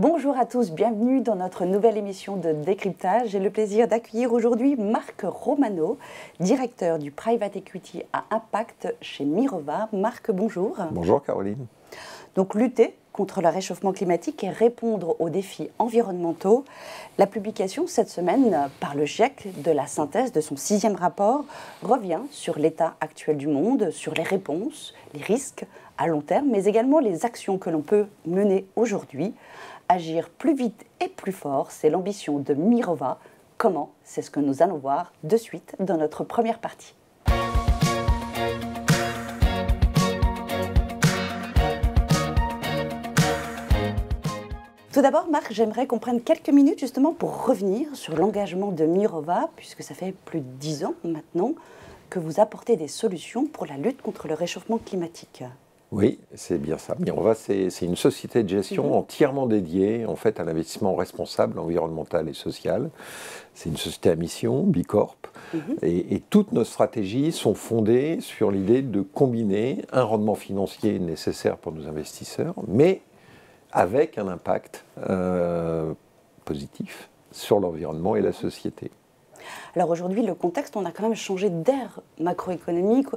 Bonjour à tous, bienvenue dans notre nouvelle émission de décryptage. J'ai le plaisir d'accueillir aujourd'hui Marc Romano, directeur du Private Equity à Impact chez Mirova. Marc, bonjour. Bonjour Caroline. Donc lutter contre le réchauffement climatique et répondre aux défis environnementaux. La publication cette semaine par le GIEC de la synthèse de son 6e rapport revient sur l'état actuel du monde, sur les réponses, les risques à long terme, mais également les actions que l'on peut mener aujourd'hui. Agir plus vite et plus fort, c'est l'ambition de Mirova. Comment? C'est ce que nous allons voir de suite dans notre première partie. Tout d'abord, Marc, j'aimerais qu'on prenne quelques minutes justement pour revenir sur l'engagement de Mirova, puisque ça fait plus de 10 ans maintenant que vous apportez des solutions pour la lutte contre le réchauffement climatique. Oui, c'est bien ça. Mirova, c'est une société de gestion entièrement dédiée en fait, à l'investissement responsable, environnemental et social. C'est une société à mission, Bicorp, et toutes nos stratégies sont fondées sur l'idée de combiner un rendement financier nécessaire pour nos investisseurs, mais avec un impact positif sur l'environnement et la société. Alors aujourd'hui, le contexte, on a quand même changé d'ère macroéconomique.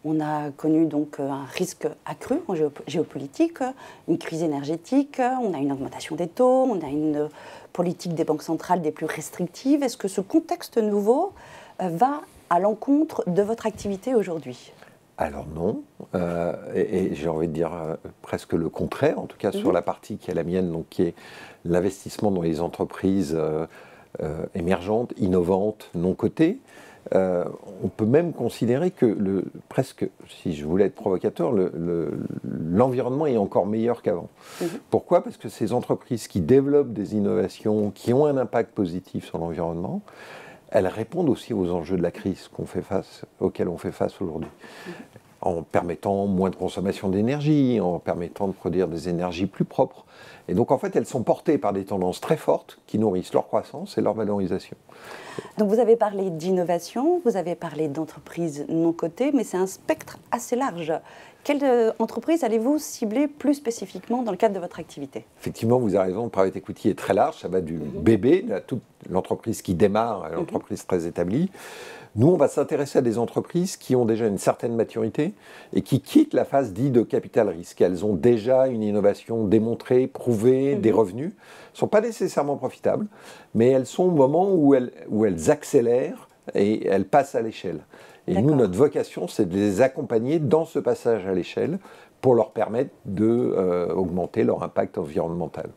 On a connu donc un risque accru en géopolitique, une crise énergétique, on a une augmentation des taux, on a une politique des banques centrales des plus restrictives. Est-ce que ce contexte nouveau va à l'encontre de votre activité aujourd'hui ? Alors non, et j'ai envie de dire presque le contraire, en tout cas sur la partie qui est la mienne, donc qui est l'investissement dans les entreprises émergentes, innovantes, non cotées. On peut même considérer que, presque, si je voulais être provocateur, l'environnement est encore meilleur qu'avant. Pourquoi? Parce que ces entreprises qui développent des innovations, qui ont un impact positif sur l'environnement, elles répondent aussi aux enjeux de la crise auxquels on fait face aujourd'hui. En permettant moins de consommation d'énergie, en permettant de produire des énergies plus propres. Et donc en fait, elles sont portées par des tendances très fortes qui nourrissent leur croissance et leur valorisation. Donc vous avez parlé d'innovation, vous avez parlé d'entreprises non cotées, mais c'est un spectre assez large. Quelle entreprise allez-vous cibler plus spécifiquement dans le cadre de votre activité? Effectivement, vous avez raison, le private equity est très large, ça va du bébé, toute l'entreprise qui démarre à l'entreprise très établie. Nous, on va s'intéresser à des entreprises qui ont déjà une certaine maturité et qui quittent la phase dite de capital risque. Elles ont déjà une innovation démontrée, prouvée, des revenus. Elles ne sont pas nécessairement profitables, mais elles sont au moment où elles accélèrent et elles passent à l'échelle. Et nous, notre vocation, c'est de les accompagner dans ce passage à l'échelle pour leur permettre d'augmenter leur impact environnemental.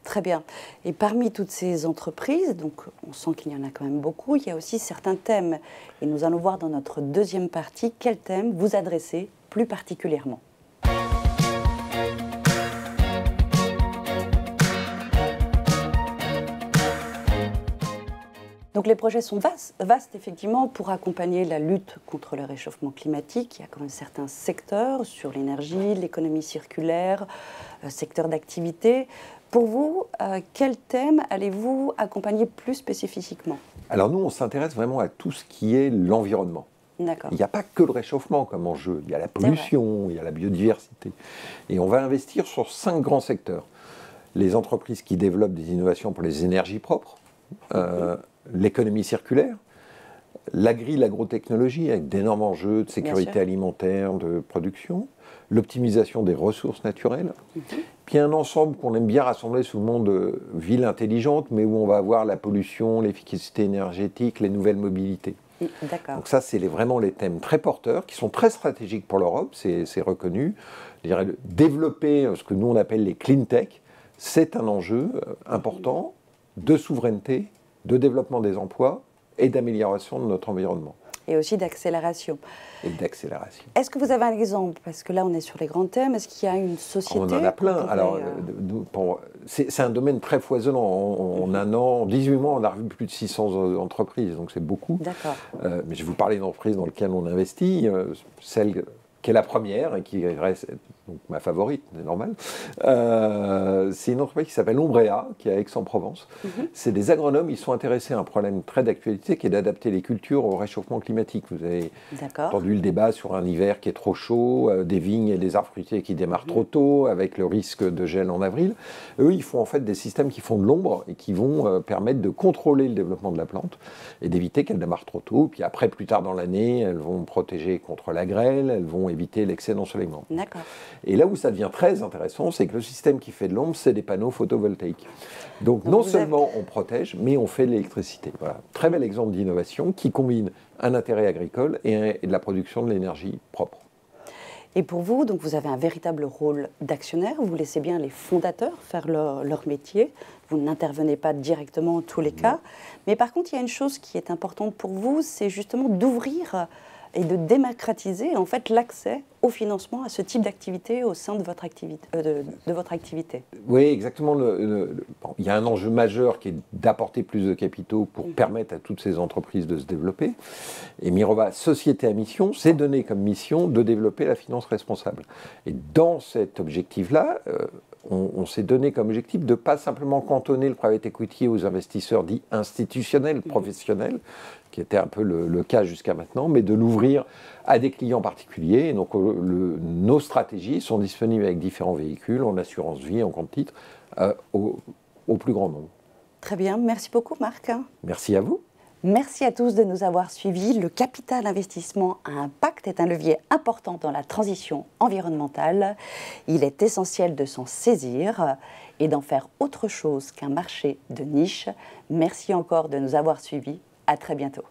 Très bien. Et parmi toutes ces entreprises, donc on sent qu'il y en a quand même beaucoup, il y a aussi certains thèmes. Et nous allons voir dans notre deuxième partie quels thèmes vous adressez plus particulièrement. Donc les projets sont vastes effectivement pour accompagner la lutte contre le réchauffement climatique. Il y a quand même certains secteurs sur l'énergie, l'économie circulaire, secteur d'activité. Pour vous, quel thème allez-vous accompagner plus spécifiquement? Alors nous, on s'intéresse vraiment à tout ce qui est l'environnement. Il n'y a pas que le réchauffement comme enjeu, il y a la pollution, il y a la biodiversité. Et on va investir sur 5 grands secteurs. Les entreprises qui développent des innovations pour les énergies propres, l'économie circulaire, l'agrotechnologie avec d'énormes enjeux de sécurité alimentaire, de production, l'optimisation des ressources naturelles, puis un ensemble qu'on aime bien rassembler sous le nom de ville intelligente, mais où on va avoir la pollution, l'efficacité énergétique, les nouvelles mobilités. Donc ça, c'est vraiment les thèmes très porteurs, qui sont très stratégiques pour l'Europe, c'est reconnu. Je dirais, développer ce que nous on appelle les clean tech, c'est un enjeu important de souveraineté, de développement des emplois et d'amélioration de notre environnement. Et aussi d'accélération. Et d'accélération. Est-ce que vous avez un exemple? Parce que là, on est sur les grands thèmes. Est-ce qu'il y a une société? On en a plein. Alors, c'est un domaine très foisonnant. En un an, en 18 mois, on a revu plus de 600 entreprises, donc c'est beaucoup. D'accord. Mais je vais vous parler d'entreprises dans lesquelles on investit. Celle qui est la première et qui reste donc, ma favorite, c'est normal. C'est une entreprise qui s'appelle Ombrea, qui est à Aix-en-Provence. C'est des agronomes, ils sont intéressés à un problème très d'actualité qui est d'adapter les cultures au réchauffement climatique. Vous avez entendu le débat sur un hiver qui est trop chaud, des vignes et des arbres fruitiers qui démarrent trop tôt, avec le risque de gel en avril. Eux, ils font en fait des systèmes qui font de l'ombre et qui vont permettre de contrôler le développement de la plante et d'éviter qu'elle démarre trop tôt. Puis après, plus tard dans l'année, elles vont protéger contre la grêle, elles vont éviter l'excès d'ensoleillement. D'accord. Et là où ça devient très intéressant, c'est que le système qui fait de l'ombre, c'est des panneaux photovoltaïques. Donc non seulement on protège, mais on fait de l'électricité. Voilà. Très bel exemple d'innovation qui combine un intérêt agricole et de la production de l'énergie propre. Et pour vous, donc vous avez un véritable rôle d'actionnaire, vous laissez bien les fondateurs faire leur métier, vous n'intervenez pas directement en tous les cas, mais par contre il y a une chose qui est importante pour vous, c'est justement d'ouvrir et de démocratiser en fait l'accès au financement à ce type d'activité au sein de votre activité. Oui, exactement. Bon, il y a un enjeu majeur qui est d'apporter plus de capitaux pour permettre à toutes ces entreprises de se développer. Et Mirova, société à mission, s'est donné comme mission de développer la finance responsable. Et dans cet objectif-là, on s'est donné comme objectif de ne pas simplement cantonner le private equity aux investisseurs dits institutionnels, professionnels, qui était un peu le cas jusqu'à maintenant, mais de l'ouvrir à des clients particuliers. Et donc, nos stratégies sont disponibles avec différents véhicules, en assurance vie, en compte titre, au plus grand nombre. Très bien, merci beaucoup Marc. Merci à vous. Merci à tous de nous avoir suivis. Le capital investissement à impact est un levier important dans la transition environnementale. Il est essentiel de s'en saisir et d'en faire autre chose qu'un marché de niche. Merci encore de nous avoir suivis. À très bientôt.